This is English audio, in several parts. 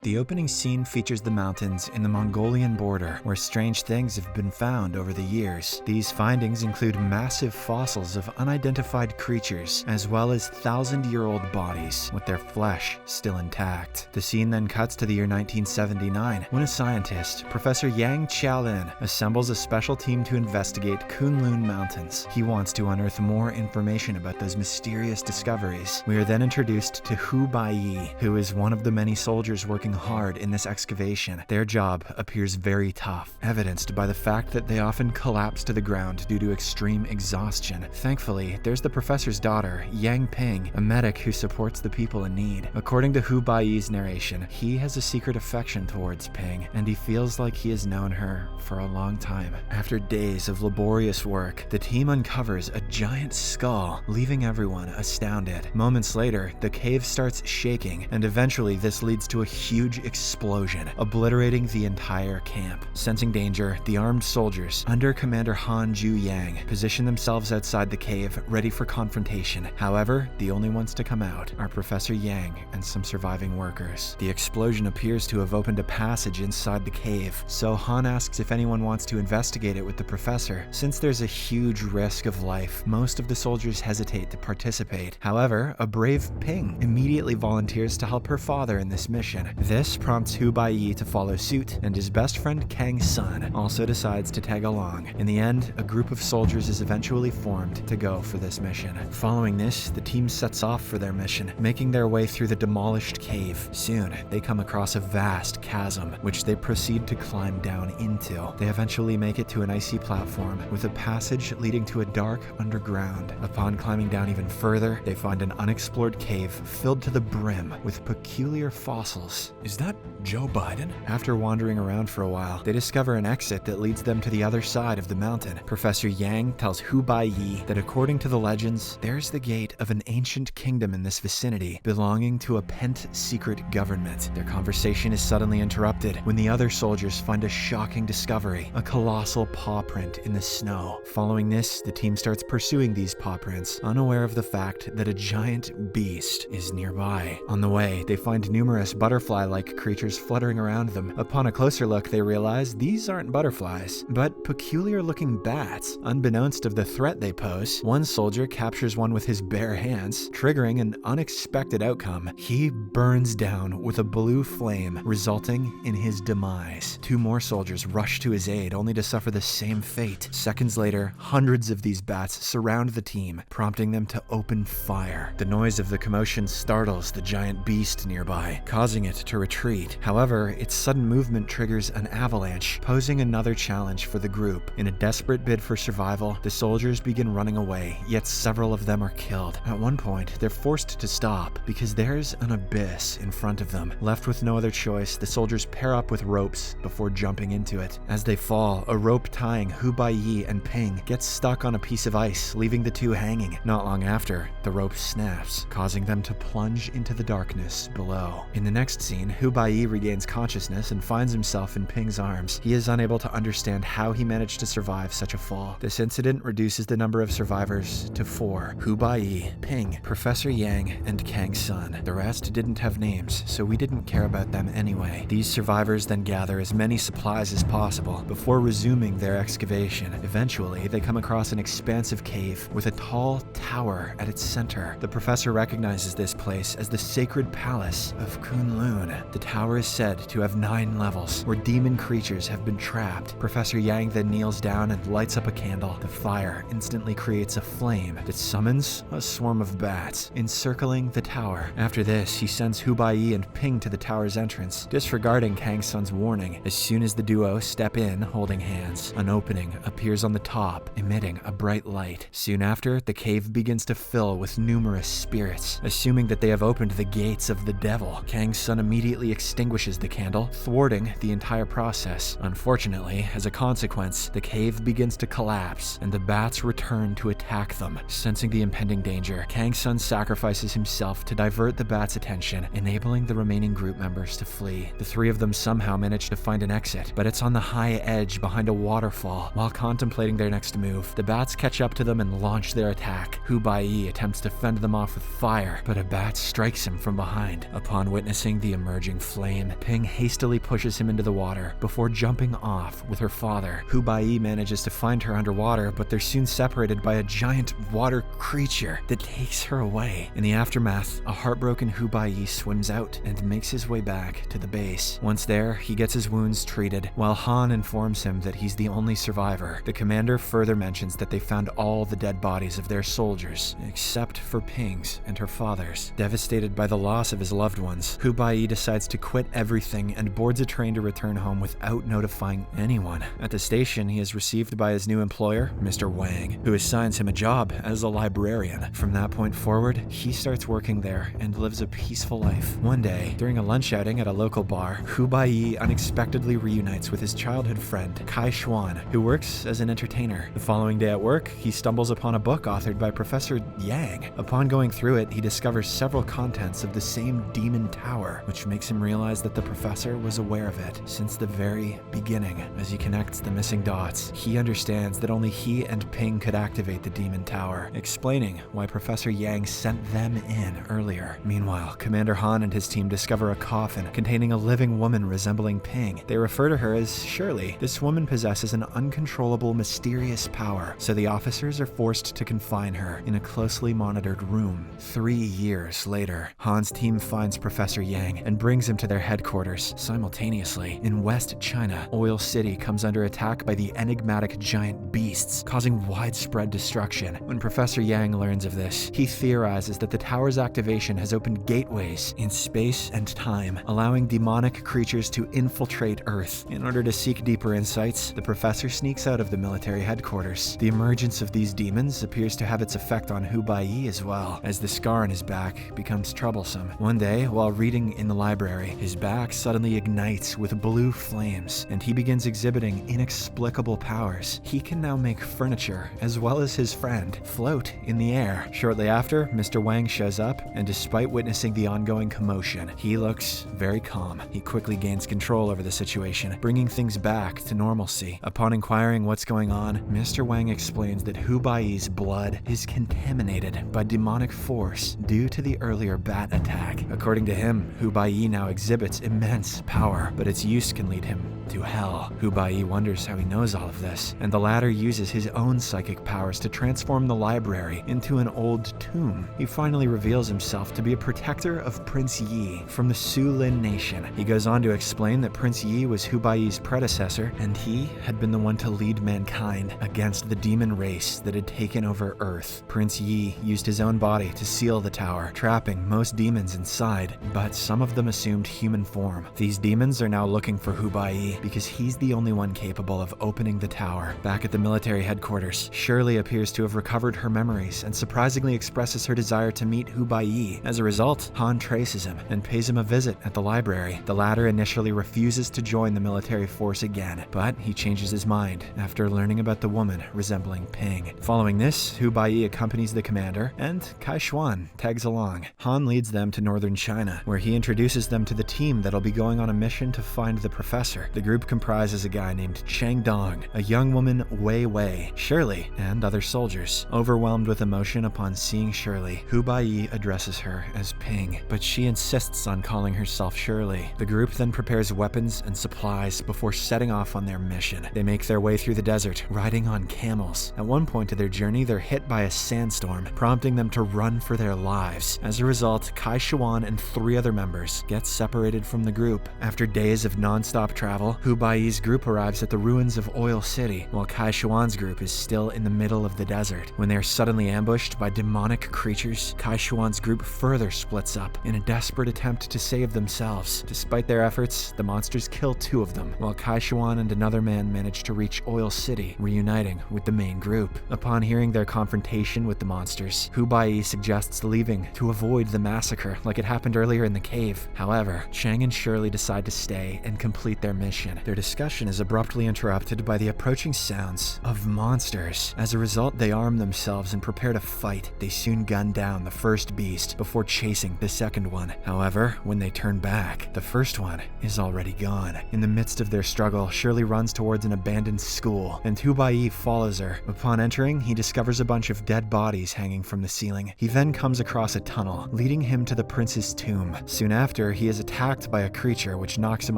The opening scene features the mountains in the Mongolian border, where strange things have been found over the years. These findings include massive fossils of unidentified creatures, as well as 1,000-year-old bodies, with their flesh still intact. The scene then cuts to the year 1979, when a scientist, Professor Yang Chen, assembles a special team to investigate Kunlun Mountains. He wants to unearth more information about those mysterious discoveries. We are then introduced to Bayi, who is one of the many soldiers working hard in this excavation. Their job appears very tough, evidenced by the fact that they often collapse to the ground due to extreme exhaustion. Thankfully, there's the professor's daughter, Yang Ping, a medic who supports the people in need. According to Bayi's narration, he has a secret affection towards Ping, and he feels like he has known her for a long time. After days of laborious work, the team uncovers a giant skull, leaving everyone astounded. Moments later, the cave starts shaking, and eventually this leads to a huge explosion, obliterating the entire camp. Sensing danger, the armed soldiers, under Commander Han Ju Yang, position themselves outside the cave, ready for confrontation. However, the only ones to come out are Professor Yang and some surviving workers. The explosion appears to have opened a passage inside the cave, so Han asks if anyone wants to investigate it with the professor. Since there's a huge risk of life, most of the soldiers hesitate to participate. However, a brave Ping immediately volunteers to help her father in this mission. This prompts Bayi to follow suit, and his best friend Kang Sun also decides to tag along. In the end, a group of soldiers is eventually formed to go for this mission. Following this, the team sets off for their mission, making their way through the demolished cave. Soon, they come across a vast chasm, which they proceed to climb down into. They eventually make it to an icy platform, with a passage leading to a dark underground. Upon climbing down even further, they find an unexplored cave filled to the brim with peculiar fossils. Is that Joe Biden? After wandering around for a while, they discover an exit that leads them to the other side of the mountain. Professor Yang tells Bayi that according to the legends, there's the gate of an ancient kingdom in this vicinity, belonging to a pent secret government. Their conversation is suddenly interrupted when the other soldiers find a shocking discovery, a colossal paw print in the snow. Following this, the team starts pursuing these paw prints, unaware of the fact that a giant beast is nearby. On the way, they find numerous butterfly-like creatures fluttering around them. Upon a closer look, they realize these aren't butterflies, but peculiar-looking bats. Unbeknownst of the threat they pose, one soldier captures one with his bare hands, triggering an unexpected outcome. He burns down with a blue flame, resulting in his demise. Two more soldiers rush to his aid, only to suffer the same fate. Seconds later, hundreds of these bats surround the team, prompting them to open fire. The noise of the commotion startles the giant beast nearby, causing it to retreat. However, its sudden movement triggers an avalanche, posing another challenge for the group. In a desperate bid for survival, the soldiers begin running away, yet several of them are killed. At one point, they're forced to stop because there's an abyss in front of them. Left with no other choice, the soldiers pair up with ropes before jumping into it. As they fall, a rope tying Bayi and Ping gets stuck on a piece of ice, leaving the two hanging. Not long after, the rope snaps, causing them to plunge into the darkness below. In the next scene, Bayi regains consciousness and finds himself in Ping's arms. He is unable to understand how he managed to survive such a fall. This incident reduces the number of survivors to 4: Bayi, Ping, Professor Yang, and Kang Sun. The rest didn't have names, so we didn't care about them anyway. These survivors then gather as many supplies as possible before resuming their excavation. Eventually, they come across an expansive cave with a tall tower at its center. The professor recognizes this place as the sacred palace of Kunlun. The tower is said to have 9 levels, where demon creatures have been trapped. Professor Yang then kneels down and lights up a candle. The fire instantly creates a flame that summons a swarm of bats, encircling the tower. After this, he sends Bayi and Ping to the tower's entrance, disregarding Kang Sun's warning. As soon as the duo step in holding hands, an opening appears on the top, emitting a bright light. Soon after, the cave begins to fill with numerous spirits. Assuming that they have opened the gates of the devil, Kang Sun immediately extinguishes the candle, thwarting the entire process. Unfortunately, as a consequence, the cave begins to collapse, and the bats return to attack them. Sensing the impending danger, Kang Sun sacrifices himself to divert the bats' attention, enabling the remaining group members to flee. The 3 of them somehow manage to find an exit, but it's on the high edge behind a waterfall. While contemplating their next move, the bats catch up to them and launch their attack. Bayi attempts to fend them off with fire, but a bat strikes him from behind. Upon witnessing the emergence emerging flame. Ping hastily pushes him into the water before jumping off with her father. Bayi manages to find her underwater, but they're soon separated by a giant water creature that takes her away. In the aftermath, a heartbroken Bayi swims out and makes his way back to the base. Once there, he gets his wounds treated, while Han informs him that he's the only survivor. The commander further mentions that they found all the dead bodies of their soldiers, except for Ping's and her father's. Devastated by the loss of his loved ones, Bayi decides to quit everything and boards a train to return home without notifying anyone. At the station, he is received by his new employer, Mr. Wang, who assigns him a job as a librarian. From that point forward, he starts working there and lives a peaceful life. One day, during a lunch outing at a local bar, Bayi unexpectedly reunites with his childhood friend, Kai Xuan, who works as an entertainer. The following day at work, he stumbles upon a book authored by Professor Yang. Upon going through it, he discovers several contents of the same demon tower, which makes him realize that the professor was aware of it since the very beginning. As he connects the missing dots, he understands that only he and Ping could activate the demon tower, explaining why Professor Yang sent them in earlier. Meanwhile, Commander Han and his team discover a coffin containing a living woman resembling Ping. They refer to her as Shirley. This woman possesses an uncontrollable, mysterious power, so the officers are forced to confine her in a closely monitored room. 3 years later, Han's team finds Professor Yang and brings him to their headquarters. Simultaneously, in West China, Oil City comes under attack by the enigmatic giant beasts, causing widespread destruction. When Professor Yang learns of this, he theorizes that the tower's activation has opened gateways in space and time, allowing demonic creatures to infiltrate Earth. In order to seek deeper insights, the professor sneaks out of the military headquarters. The emergence of these demons appears to have its effect on Bayi as well, as the scar on his back becomes troublesome. One day, while reading in the library, his back suddenly ignites with blue flames, and he begins exhibiting inexplicable powers. He can now make furniture, as well as his friend, float in the air. Shortly after, Mr. Wang shows up, and despite witnessing the ongoing commotion, he looks very calm. He quickly gains control over the situation, bringing things back to normalcy. Upon inquiring what's going on, Mr. Wang explains that Bayi's blood is contaminated by demonic force due to the earlier bat attack. According to him, Bayi now exhibits immense power, but its use can lead him to hell. Bayi wonders how he knows all of this, and the latter uses his own psychic powers to transform the library into an old tomb. He finally reveals himself to be a protector of Prince Yi from the Su-Lin nation. He goes on to explain that Prince Yi was Bayi's predecessor, and he had been the one to lead mankind against the demon race that had taken over Earth. Prince Yi used his own body to seal the tower, trapping most demons inside, but some of them assumed human form. These demons are now looking for Bayi because he's the only one capable of opening the tower. Back at the military headquarters, Shirley appears to have recovered her memories and surprisingly expresses her desire to meet Bayi. As a result, Han traces him and pays him a visit at the library. The latter initially refuses to join the military force again, but he changes his mind after learning about the woman resembling Ping. Following this, Bayi accompanies the commander, and Kai Xuan tags along. Han leads them to northern China, where he introduces them to the team that'll be going on a mission to find the professor. The group comprises a guy named Chang Dong, a young woman Wei Wei, Shirley, and other soldiers. Overwhelmed with emotion upon seeing Shirley, Bayi addresses her as Ping, but she insists on calling herself Shirley. The group then prepares weapons and supplies before setting off on their mission. They make their way through the desert, riding on camels. At one point of their journey, they're hit by a sandstorm, prompting them to run for their lives. As a result, Kai Xuan and 3 other members get separated from the group. After days of non-stop travel, Bayi's group arrives at the ruins of Oil City, while Kai Xuan's group is still in the middle of the desert. When they are suddenly ambushed by demonic creatures, Kai Xuan's group further splits up in a desperate attempt to save themselves. Despite their efforts, the monsters kill 2 of them, while Kai Xuan and another man manage to reach Oil City, reuniting with the main group. Upon hearing their confrontation with the monsters, Bayi suggests leaving to avoid the massacre like it happened earlier in the cave. However, Chang and Shirley decide to stay and complete their mission. Their discussion is abruptly interrupted by the approaching sounds of monsters. As a result, they arm themselves and prepare to fight. They soon gun down the first beast before chasing the second one. However, when they turn back, the first one is already gone. In the midst of their struggle, Shirley runs towards an abandoned school, and Bayi follows her. Upon entering, he discovers a bunch of dead bodies hanging from the ceiling. He then comes across a tunnel, leading him to the prince's tomb. Soon after, after, he is attacked by a creature which knocks him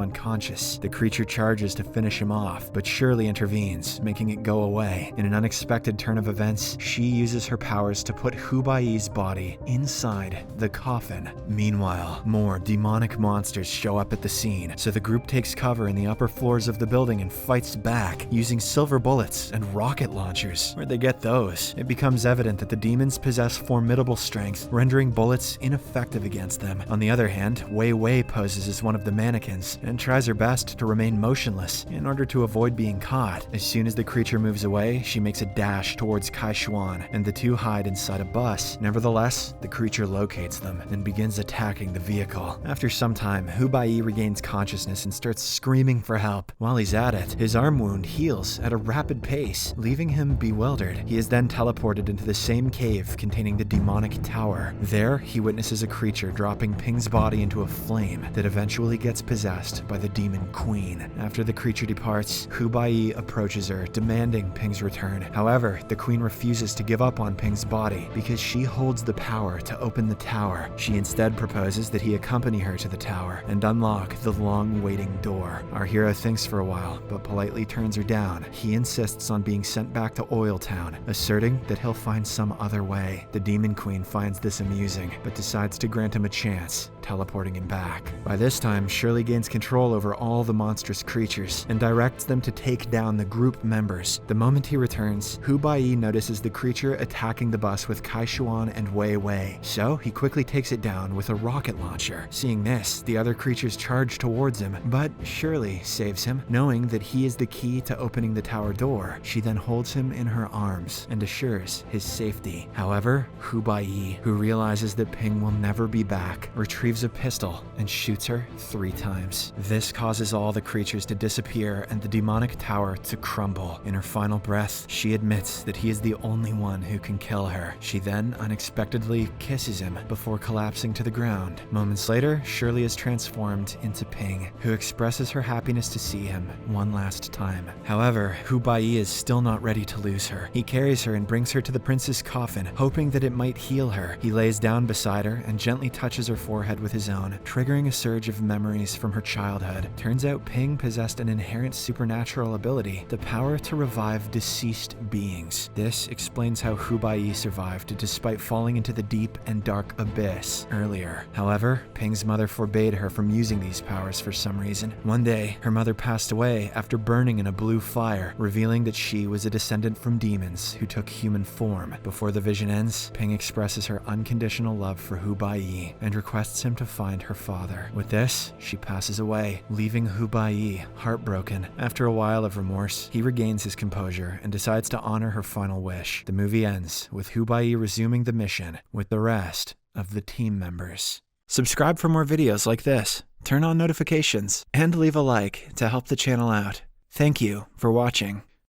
unconscious. The creature charges to finish him off, but Shirley intervenes, making it go away. In an unexpected turn of events, she uses her powers to put Hu Baiyi's body inside the coffin. Meanwhile, more demonic monsters show up at the scene, so the group takes cover in the upper floors of the building and fights back, using silver bullets and rocket launchers. Where'd they get those? It becomes evident that the demons possess formidable strength, rendering bullets ineffective against them. On the other hand, Wei Wei poses as one of the mannequins and tries her best to remain motionless in order to avoid being caught. As soon as the creature moves away, she makes a dash towards Kai Xuan, and the two hide inside a bus. Nevertheless, the creature locates them and begins attacking the vehicle. After some time, Hu Baiyi regains consciousness and starts screaming for help. While he's at it, his arm wound heals at a rapid pace, leaving him bewildered. He is then teleported into the same cave containing the demonic tower. There, he witnesses a creature dropping Ping's body into a flame that eventually gets possessed by the demon queen. After the creature departs, Hu Baiyi approaches her, demanding Ping's return. However, the queen refuses to give up on Ping's body because she holds the power to open the tower. She instead proposes that he accompany her to the tower and unlock the long-waiting door. Our hero thinks for a while, but politely turns her down. He insists on being sent back to Oil Town, asserting that he'll find some other way. The demon queen finds this amusing, but decides to grant him a chance, teleporting him back. By this time, Shirley gains control over all the monstrous creatures and directs them to take down the group members. The moment he returns, Hu Baiyi notices the creature attacking the bus with Kai Xuan and Wei Wei, so he quickly takes it down with a rocket launcher. Seeing this, the other creatures charge towards him, but Shirley saves him, knowing that he is the key to opening the tower door. She then holds him in her arms and assures his safety. However, Hu Baiyi, who realizes that Ping will never be back, retrieves a pistol and shoots her 3 times. This causes all the creatures to disappear and the demonic tower to crumble. In her final breath, she admits that he is the only one who can kill her. She then unexpectedly kisses him before collapsing to the ground. Moments later, Shirley is transformed into Ping, who expresses her happiness to see him one last time. However, Hu Baiyi is still not ready to lose her. He carries her and brings her to the prince's coffin, hoping that it might heal her. He lays down beside her and gently touches her forehead with his own, triggering a surge of memories from her childhood. Turns out Ping possessed an inherent supernatural ability, the power to revive deceased beings. This explains how Hu Baiyi survived despite falling into the deep and dark abyss earlier. However, Ping's mother forbade her from using these powers for some reason. One day, her mother passed away after burning in a blue fire, revealing that she was a descendant from demons who took human form. Before the vision ends, Ping expresses her unconditional love for Hu Baiyi and requests him to find her father. With this, she passes away, leaving Hu Baiyi heartbroken. After a while of remorse, he regains his composure and decides to honor her final wish. The movie ends with Hu Baiyi resuming the mission with the rest of the team members. Subscribe for more videos like this, turn on notifications, and leave a like to help the channel out. Thank you for watching.